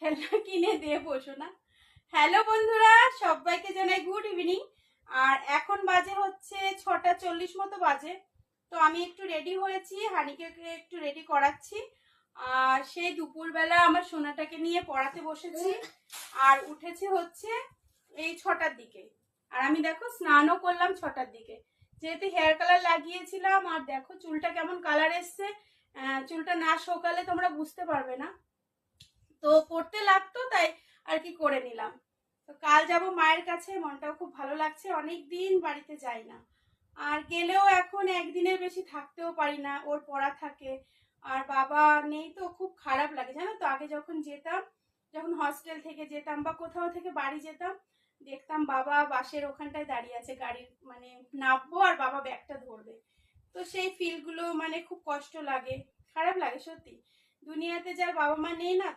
খেলনা কিনে দিয়ে বসো না। হ্যালো বন্ধুরা, সবাইকে জানাই গুড ইভিনিং। আর এখন বাজে হচ্ছে 6:40 মতো বাজে। তো আমি একটু রেডি হয়েছি, হানিকে একটু রেডি করাচ্ছি। আর সেই দুপুরবেলা আমার সোনাটাকে নিয়ে পড়াতে বসেছি। আর উঠেছে হচ্ছে এই 6টার দিকে। আর আমি দেখো স্নানও করলাম 6টার দিকে, যেহেতু হেয়ার কালার লাগিয়েছিলাম। আর দেখো চুলটা কেমন কালার এসছে। চুলটা না শোকালে তোমরা বুঝতে পারবে না। তো পড়তে লাগতো তাই আর কি করে নিলাম। তো কাল যাব মায়ের কাছে, মনটাও খুব ভালো লাগছে, অনেক দিন বাড়িতে যাই না। আর গেলেও এখন একদিনের বেশি থাকতেও পারি না, ওর পড়া থাকে। আর বাবা নেই তো খুব খারাপ লাগে জানো তো। আগে যখন যেতাম, যখন হস্টেল থেকে যেতাম বা কোথাও থেকে বাড়ি যেতাম, দেখতাম বাবা বাসের ওখানটায় দাঁড়িয়ে আছে, গাড়ির মানে নামবো আর বাবা ব্যাগটা ধরবে। তো সেই ফিলগুলো মানে খুব কষ্ট লাগে, খারাপ লাগে সত্যি। দুনিয়াতে যার বাবা মা নেই না,